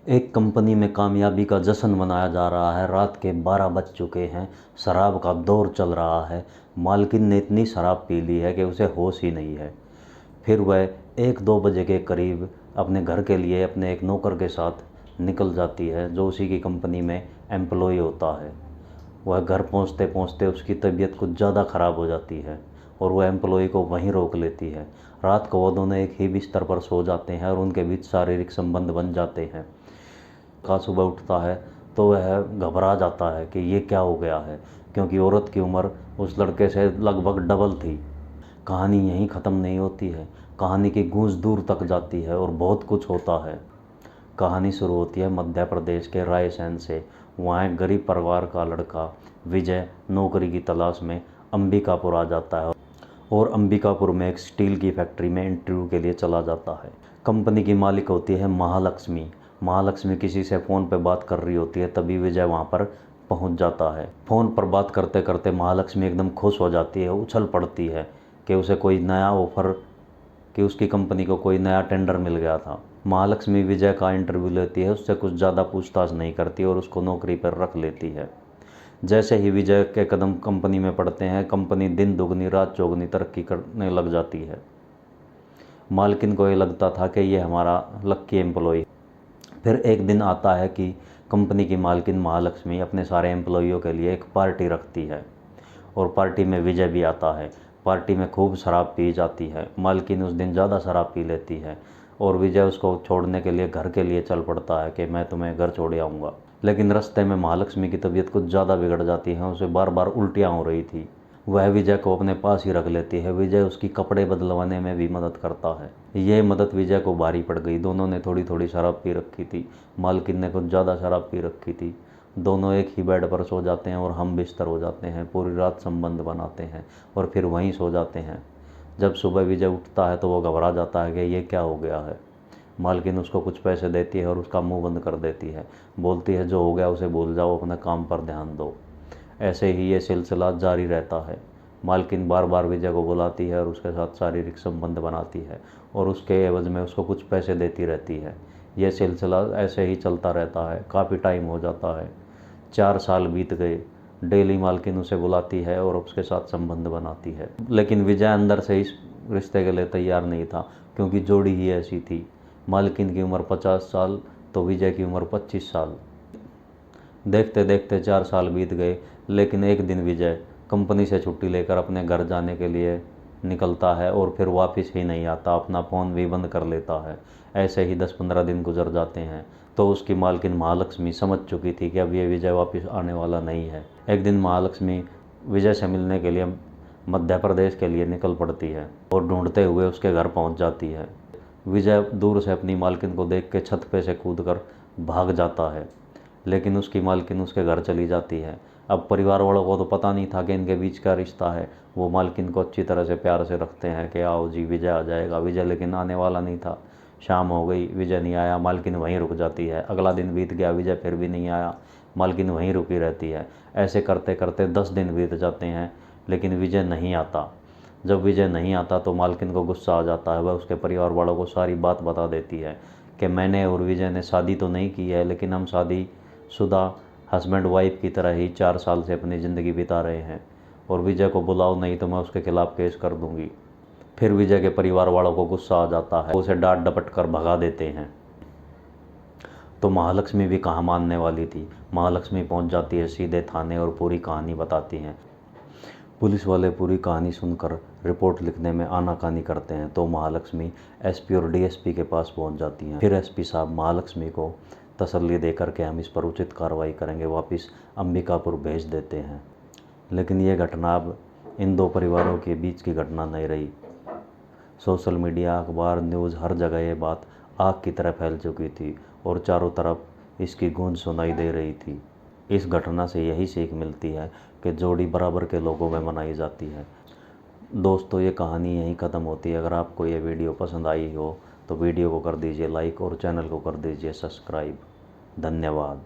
एक कंपनी में कामयाबी का जश्न मनाया जा रहा है। रात के 12 बज चुके हैं। शराब का दौर चल रहा है। मालकिन ने इतनी शराब पी ली है कि उसे होश ही नहीं है। फिर वह 1-2 बजे के करीब अपने घर के लिए अपने एक नौकर के साथ निकल जाती है, जो उसी की कंपनी में एम्प्लॉय होता है। वह घर पहुंचते पहुंचते उसकी तबीयत कुछ ज़्यादा ख़राब हो जाती है और वह एम्प्लॉय को वहीं रोक लेती है। रात को वो दोनों एक ही बिस्तर पर सो जाते हैं और उनके बीच शारीरिक संबंध बन जाते हैं। का सुबह उठता है तो वह घबरा जाता है कि ये क्या हो गया है, क्योंकि औरत की उम्र उस लड़के से लगभग डबल थी। कहानी यहीं ख़त्म नहीं होती है। कहानी की गूंज दूर तक जाती है और बहुत कुछ होता है। कहानी शुरू होती है मध्य प्रदेश के रायसेन से। वहाँ एक गरीब परिवार का लड़का विजय नौकरी की तलाश में अंबिकापुर आ जाता है और अंबिकापुर में एक स्टील की फैक्ट्री में इंटरव्यू के लिए चला जाता है। कंपनी की मालिक होती है महालक्ष्मी। महालक्ष्मी किसी से फ़ोन पर बात कर रही होती है, तभी विजय वहाँ पर पहुँच जाता है। फ़ोन पर बात करते करते महालक्ष्मी एकदम खुश हो जाती है, उछल पड़ती है कि उसे कोई नया ऑफ़र, कि उसकी कंपनी को कोई नया टेंडर मिल गया था। महालक्ष्मी विजय का इंटरव्यू लेती है, उससे कुछ ज़्यादा पूछताछ नहीं करती और उसको नौकरी पर रख लेती है। जैसे ही विजय के कदम कंपनी में पड़ते हैं, कंपनी दिन दुगनी रात चौगुनी तरक्की करने लग जाती है। मालकिन को ये लगता था कि ये हमारा लक्की एम्प्लॉय। फिर एक दिन आता है कि कंपनी की मालकिन महालक्ष्मी अपने सारे एम्प्लॉइयों के लिए एक पार्टी रखती है और पार्टी में विजय भी आता है। पार्टी में खूब शराब पी जाती है। मालकिन उस दिन ज़्यादा शराब पी लेती है और विजय उसको छोड़ने के लिए घर के लिए चल पड़ता है कि मैं तुम्हें घर छोड़ आऊँगा। लेकिन रास्ते में महालक्ष्मी की तबीयत कुछ ज़्यादा बिगड़ जाती है। उसे बार बार उल्टियाँ हो रही थी। वह विजय को अपने पास ही रख लेती है। विजय उसकी कपड़े बदलवाने में भी मदद करता है। ये मदद विजय को भारी पड़ गई। दोनों ने थोड़ी थोड़ी शराब पी रखी थी। मालकिन ने कुछ ज़्यादा शराब पी रखी थी। दोनों एक ही बेड पर सो जाते हैं और हम बिस्तर हो जाते हैं। पूरी रात संबंध बनाते हैं और फिर वहीं सो जाते हैं। जब सुबह विजय उठता है तो वो घबरा जाता है कि ये क्या हो गया है। मालकिन उसको कुछ पैसे देती है और उसका मुंह बंद कर देती है। बोलती है जो हो गया उसे भूल जाओ, अपने काम पर ध्यान दो। ऐसे ही ये सिलसिला जारी रहता है। मालकिन बार बार विजय को बुलाती है और उसके साथ शारीरिक संबंध बनाती है और उसके एवज में उसको कुछ पैसे देती रहती है। यह सिलसिला ऐसे ही चलता रहता है। काफ़ी टाइम हो जाता है। 4 साल बीत गए। डेली मालकिन उसे बुलाती है और उसके साथ संबंध बनाती है, लेकिन विजय अंदर से इस रिश्ते के लिए तैयार नहीं था, क्योंकि जोड़ी ही ऐसी थी। मालकिन की उम्र 50 साल तो विजय की उम्र 25 साल। देखते देखते 4 साल बीत गए, लेकिन एक दिन विजय कंपनी से छुट्टी लेकर अपने घर जाने के लिए निकलता है और फिर वापस ही नहीं आता। अपना फ़ोन भी बंद कर लेता है। ऐसे ही 10-15 दिन गुजर जाते हैं तो उसकी मालकिन महालक्ष्मी समझ चुकी थी कि अब ये विजय वापस आने वाला नहीं है। एक दिन महालक्ष्मी विजय से मिलने के लिए मध्य प्रदेश के लिए निकल पड़ती है और ढूंढते हुए उसके घर पहुंच जाती है। विजय दूर से अपनी मालकिन को देख के छत पे से कूदकर भाग जाता है, लेकिन उसकी मालकिन उसके घर चली जाती है। अब परिवार वालों को तो पता नहीं था कि इनके बीच का रिश्ता है। वो मालकिन को अच्छी तरह से प्यार से रखते हैं कि आओ जी विजय आ जाएगा। विजय लेकिन आने वाला नहीं था। शाम हो गई, विजय नहीं आया। मालकिन वहीं रुक जाती है। अगला दिन बीत गया, विजय फिर भी नहीं आया। मालकिन वहीं रुकी रहती है। ऐसे करते करते 10 दिन बीत जाते हैं, लेकिन विजय नहीं आता। जब विजय नहीं आता तो मालकिन को गुस्सा आ जाता है। वह उसके परिवार वालों को सारी बात बता देती है कि मैंने और विजय ने शादी तो नहीं की है, लेकिन हम शादीशुदा हस्बैंड वाइफ की तरह ही 4 साल से अपनी ज़िंदगी बिता रहे हैं और विजय को बुलाओ नहीं तो मैं उसके खिलाफ़ केस कर दूंगी। फिर विजय के परिवार वालों को गुस्सा आ जाता है। उसे डांट डपट कर भगा देते हैं। तो महालक्ष्मी भी कहाँ मानने वाली थी। महालक्ष्मी पहुँच जाती है सीधे थाने और पूरी कहानी बताती हैं। पुलिस वाले पूरी कहानी सुनकर रिपोर्ट लिखने में आनाकानी करते हैं तो महालक्ष्मी एसपी और डीएसपी के पास पहुंच जाती हैं। फिर एसपी साहब महालक्ष्मी को तसल्ली देकर के हम इस पर उचित कार्रवाई करेंगे, वापस अंबिकापुर भेज देते हैं। लेकिन ये घटना अब इन दो परिवारों के बीच की घटना नहीं रही। सोशल मीडिया, अखबार, न्यूज़, हर जगह ये बात आग की तरह फैल चुकी थी और चारों तरफ इसकी गूंज सुनाई दे रही थी। इस घटना से यही सीख मिलती है कि जोड़ी बराबर के लोगों में बनाई जाती है। दोस्तों, ये कहानी यहीं ख़त्म होती है। अगर आपको ये वीडियो पसंद आई हो तो वीडियो को कर दीजिए लाइक और चैनल को कर दीजिए सब्सक्राइब। धन्यवाद।